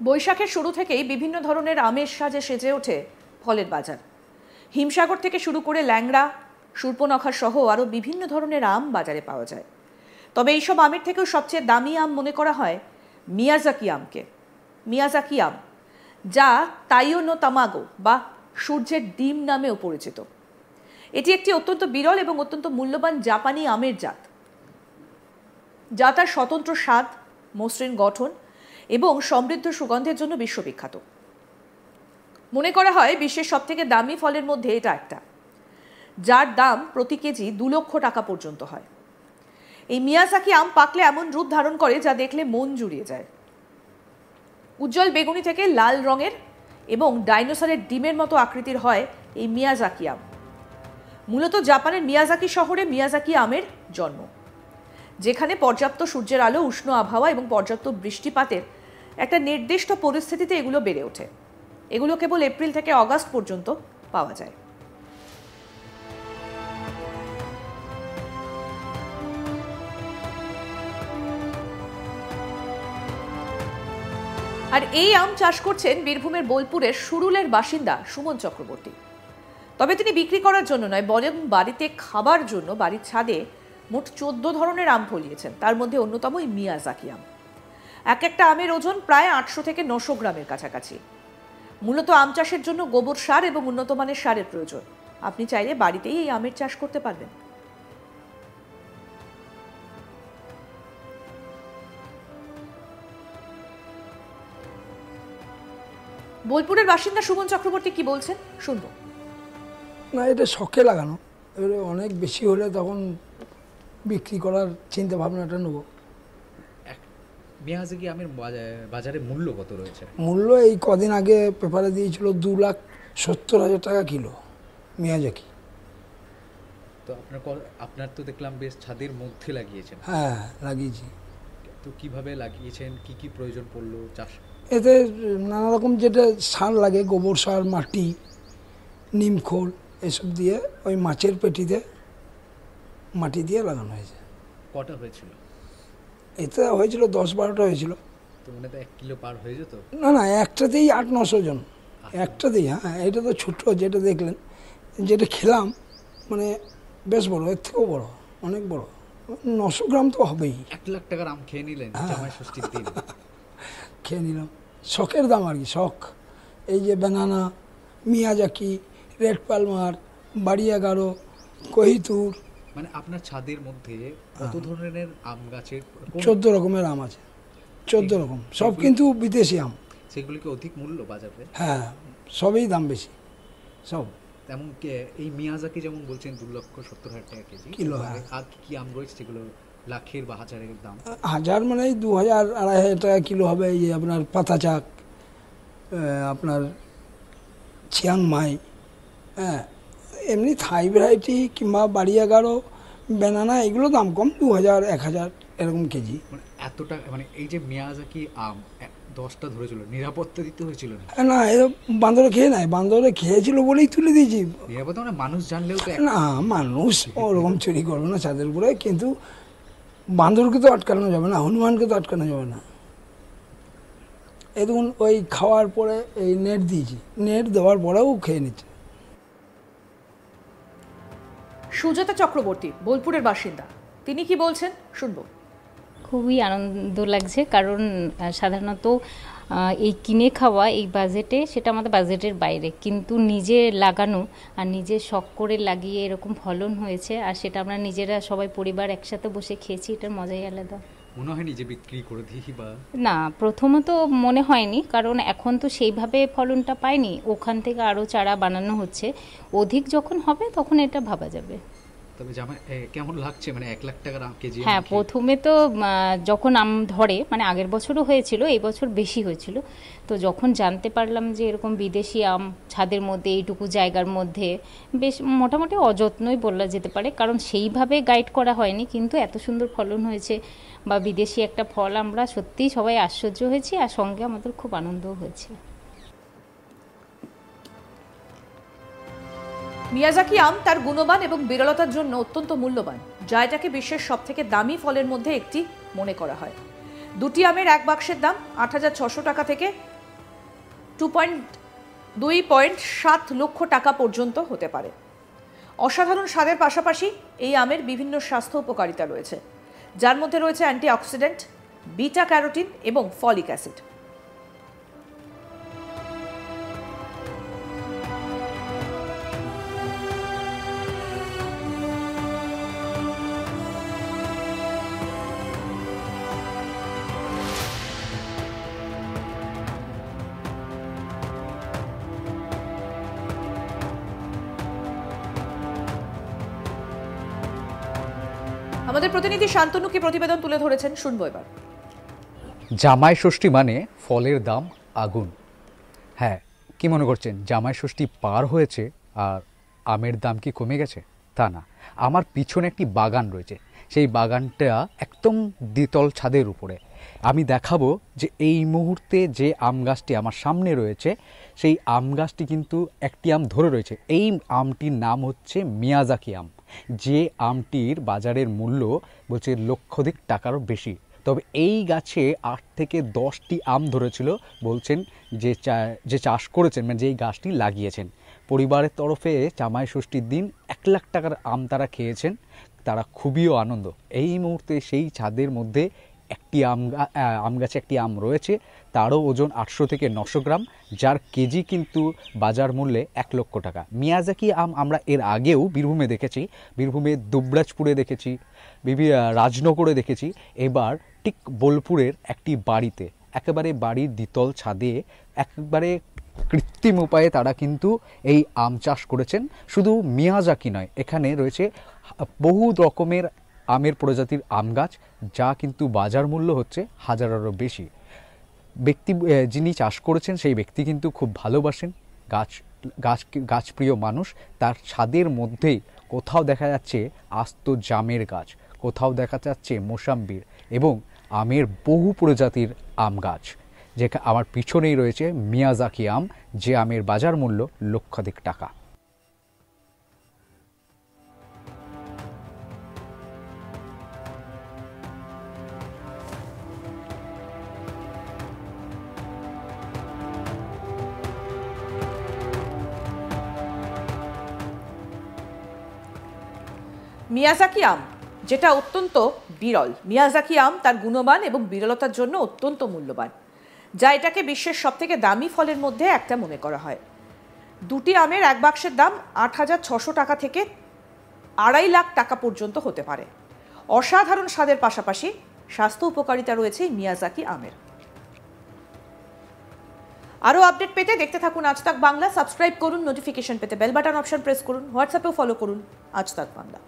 বৈশাখের শুরু থেকেই বিভিন্ন ধরনের আমের সাজে সেজে ওঠে ফলের বাজার। হিমসাগর থেকে শুরু করে ল্যাংড়া, শূর্পনখা সহ আরও বিভিন্ন ধরনের আম বাজারে পাওয়া যায়। তবে এইসব আমের থেকেও সবচেয়ে দামি আম মনে করা হয় মিয়াজাকি আমকে। মিয়াজাকি আম, যা তাইও নো তামাগো বা সূর্যের ডিম নামেও পরিচিত। এটি একটি অত্যন্ত বিরল এবং অত্যন্ত মূল্যবান জাপানি আমের জাত, যা তার স্বতন্ত্র স্বাদ, মসৃণ গঠন এবং সমৃদ্ধ সুগন্ধের জন্য বিশ্ববিখ্যাত। মনে করা হয় বিশ্বের সবথেকে দামি ফলের মধ্যে এটা একটা, যার দাম প্রতি কেজি 2 লক্ষ টাকা পর্যন্ত হয়। এই মিয়াজাকি আম পাকলে এমন রূপ ধারণ করে যা দেখলে মন জুড়িয়ে যায়। উজ্জ্বল বেগুনি থেকে লাল রঙের এবং ডাইনোসরের ডিমের মতো আকৃতির হয় এই মিয়াজাকি আম। মূলত জাপানের মিয়াজাকি শহরে মিয়াজাকি আমের জন্ম, যেখানে পর্যাপ্ত সূর্যের আলো, উষ্ণ আবহাওয়া এবং পর্যাপ্ত বৃষ্টিপাতের একটা নির্দিষ্ট পরিস্থিতিতে এগুলো বেড়ে ওঠে। এগুলো কেবল এপ্রিল থেকে অগাস্ট পর্যন্ত পাওয়া যায়। আর এই আম চাষ করছেন বীরভূমের বোলপুরের সুরুলের বাসিন্দা সুমন চক্রবর্তী। তবে তিনি বিক্রি করার জন্য নয়, বরং বাড়িতে খাবার জন্য বাড়ির ছাদে মোট 14 ধরনের আম ফলিয়েছেন। তার মধ্যে অন্যতম এই মিয়াজাকি আম। এক একটা আমের ওজন প্রায় 800 থেকে 900 গ্রামের কাছাকাছি। মূলত আম চাষের জন্য গোবর সার এবং উন্নত মানের সারের প্রয়োজন। আপনি চাইলে বাড়িতেই এই আমের চাষ করতে পারবেন। বোলপুরের বাসিন্দা সুমন চক্রবর্তী কি বলছেন শুনবো। না, এটা শখে লাগানো, এবারে অনেক বেশি হলে তখন বিক্রি করার চিন্তা ভাবনাটা নেব। মিয়াজাকি আমের বাজারে মূল্য কত রয়েছে? মূল্য এই কদিন আগে পেপারে দিয়েছিল 2,70,000 টাকা কিলো মিয়াজাকি। তো আপনার তো দেখলাম বেশ ছাদের মধ্যে লাগিয়েছেন। হ্যাঁ, লাগিয়েছি। তো কিভাবে লাগিয়েছেন, কি কি প্রয়োজন পড়লো চাষ? এতে নানা রকম যেটা সার লাগে, গোবর সার, মাটি, নিমখোল, এসব দিয়ে ওই মাছের পেটিতে মাটি দিয়ে লাগানো হয়েছে। কটা হয়েছিল? এতে হয়েছিল 10-12টা হয়েছিল। তো মানে তো 1 কিলো পার হয়ে যেত? না, একটাতেই 800-900 জন, একটাতেই। হ্যাঁ, এটা তো ছোট্ট যেটা দেখলেন, যেটা খেলাম মানে বেশ বড়, এর থেকেও বড়, অনেক বড়, 900 গ্রাম তো হবেই। 1 লাখ টাকার আম খেয়ে নিলেন জামাই ষষ্ঠীর দিন? খেয়ে নিলাম, শখের দাম আর কি, শখ। এই যে ব্যানানা, মিয়াজাকি, রেড পালমার, বাড়িয়াগারো, কহিতুর, মানে আপনার ছাদের মধ্যে কত ধরনের আম গাছের? 14 রকমের আম আছে, 14 রকম, সব কিন্তু বিদেশি আম। সেগুলো কি অধিক মূল্য বাজারে? হ্যাঁ, সবই দাম বেশি সব। তেমন এই মিয়াজাকি যেমন বলছেন 2,70,000 টাকা কেজি কিলো। আর কি আম রয়েছে যেগুলো লাখের বা হাজারের দাম? হাজার মানে 2,000-2,500 টাকা কিলো হবে। এই যে আপনার পাতা চাক, আপনার চিয়াংমাই, হ্যাঁ, এমনি থাই ভ্যারাইটি কিংবা বাড়িয়াগারো, ব্যানানা, এগুলো দাম কম, 2,000-1,000 এরকম কেজি। মানে এতটা, মানে এই যে মিয়াজাকি আম 10টা ধরেছিল, নিরাপত্তা দিতে হয়েছিল না? না, এ বান্দরে খেয়ে নেয়, বান্দরে খেয়েছিল বলেই তুলে দিয়েছি। নিরাপত্তা মানে মানুষ জানলেও তো? না, মানুষ ওরকম চুরি করবে না ছাদের উপরে, কিন্তু বান্দরকে তো আটকানো যাবে না, হনুমানকে তো আটকানো যাবে না। এই দেখুন, ওই খাওয়ার পরে এই নেট দিয়েছি, নেট দেওয়ার পরেও খেয়ে নিচ্ছে। সুজাতা চক্রবর্তী বোলপুরের বাসিন্দা, তিনি কি বলছেন শুনবো। খুবই আনন্দ লাগছে, কারণ সাধারণত এই কিনে খাওয়া এই বাজেটে, সেটা আমাদের বাজেটের বাইরে, কিন্তু নিজে লাগানো আর নিজে শখ করে লাগিয়ে এরকম ফলন হয়েছে, আর সেটা আমরা নিজেরা সবাই পরিবার একসাথে বসে খেয়েছি, এটার মজাই আলাদা। মনে হয়নি যে বিক্রি করে দিই বা? না, প্রথমত মনে হয়নি, কারণ এখন তো সেইভাবে ফলনটা পাইনি, ওখান থেকে আরও চারা বানানো হচ্ছে, অধিক যখন হবে তখন এটা ভাবা যাবে। তবে জামাই কেমন লাগছে, মানে 1 লাখ টাকার কেজি? হ্যাঁ, প্রথমে তো যখন আম ধরে, মানে আগের বছরও হয়েছিল, এই বছর বেশি হয়েছিল, তো যখন জানতে পারলাম যে এরকম বিদেশি আম ছাদের মধ্যে এইটুকু জায়গার মধ্যে, বেশ মোটামুটি অযত্নই বলা যেতে পারে, কারণ সেইভাবে গাইড করা হয়নি, কিন্তু এত সুন্দর ফলন হয়েছে বা বিদেশি একটা ফল, আমরা সত্যিই সবাই আশ্চর্য হয়েছি, আর সঙ্গে আমাদের খুব আনন্দও হয়েছে। মিয়াজাকি আম তার গুণমান এবং বিরলতার জন্য অত্যন্ত মূল্যবান, যা এটাকে বিশ্বের সবথেকে দামি ফলের মধ্যে একটি মনে করা হয়। দুটি আমের এক বাক্সের দাম ৮,৬০০ টাকা থেকে 2.7 লক্ষ টাকা পর্যন্ত হতে পারে। অসাধারণ স্বাদের পাশাপাশি এই আমের বিভিন্ন স্বাস্থ্য উপকারিতা রয়েছে, যার মধ্যে রয়েছে অ্যান্টিঅক্সিডেন্ট, বিটা ক্যারোটিন এবং ফলিক অ্যাসিড। আমাদের প্রতিনিধি শান্তনু কি প্রতিবেদন তুলে ধরেছেন, শুনবো এবার। জামাই ষষ্ঠী মানে ফলের দাম আগুন। হ্যাঁ, কি মনে করছেন জামাই ষষ্ঠী পার হয়েছে আর আমের দাম কি কমে গেছে? তা না, আমার পিছনে একটি বাগান রয়েছে, সেই বাগানটা একদম দ্বিতল ছাদের উপরে। আমি দেখাবো যে এই মুহূর্তে যে আম গাছটি আমার সামনে রয়েছে, সেই আম গাছটি কিন্তু একটি আম ধরে রয়েছে। এই আমটির নাম হচ্ছে মিয়াজাকি আম, যে আমটির বাজারের মূল্য বলছে লক্ষাধিক টাকারও বেশি। তবে এই গাছে 8 থেকে 10টি আম ধরেছিল বলছেন যে চাষ করেছেন, মানে যেই গাছটি লাগিয়েছেন। পরিবারের তরফে জামাই ষষ্ঠীর দিন 1 লাখ টাকার আম তারা খেয়েছেন, তারা খুবই আনন্দ। এই মুহূর্তে সেই ছাদের মধ্যে একটি আম গাছে একটি আম রয়েছে, তারও ওজন 800 থেকে 900 গ্রাম, যার কেজি কিন্তু বাজার মূল্যে 1 লক্ষ টাকা। মিয়াজাকি আম আমরা এর আগেও বীরভূমে দেখেছি, বীরভূমে দুবরাজপুরে দেখেছি, রাজনগরে দেখেছি। এবার ঠিক বোলপুরের একটি বাড়িতে, একেবারে বাড়ির দ্বিতল ছাদে একেবারে কৃত্রিম উপায়ে তারা কিন্তু এই আম চাষ করেছেন। শুধু মিয়াজাকি নয়, এখানে রয়েছে বহু রকমের আমের প্রজাতির আম গাছ, যা কিন্তু বাজার মূল্য হচ্ছে হাজারেরও বেশি। যিনি চাষ করেছেন সেই ব্যক্তি কিন্তু খুব ভালোবাসেন গাছপ্রিয় মানুষ। তার ছাদের মধ্যেই কোথাও দেখা যাচ্ছে আস্ত জামের গাছ, কোথাও দেখা যাচ্ছে মোসাম্বির এবং আমের বহু প্রজাতির আম গাছ। আমার পিছনেই রয়েছে মিয়াজাকি আম, যে আমের বাজার মূল্য লক্ষাধিক টাকা। মিয়াজাকি আম যেটা অত্যন্ত বিরল, মিয়াজাকি আম তার গুণমান এবং বিরলতার জন্য অত্যন্ত মূল্যবান, যা এটাকে বিশ্বের সবথেকে দামি ফলের মধ্যে একটা মনে করা হয়। দুটি আমের এক বাক্সের দাম ৮,৬০০ টাকা থেকে 2.5 লাখ টাকা পর্যন্ত হতে পারে। অসাধারণ স্বাদের পাশাপাশি স্বাস্থ্য উপকারিতা রয়েছে এই মিয়াজাকি আমের। আরও আপডেট পেতে দেখতে থাকুন আজ তাক বাংলা। সাবস্ক্রাইব করুন, নোটিফিকেশন পেতে বেল বাটন অপশন প্রেস করুন, হোয়াটসঅ্যাপেও ফলো করুন আজ তাক বাংলা।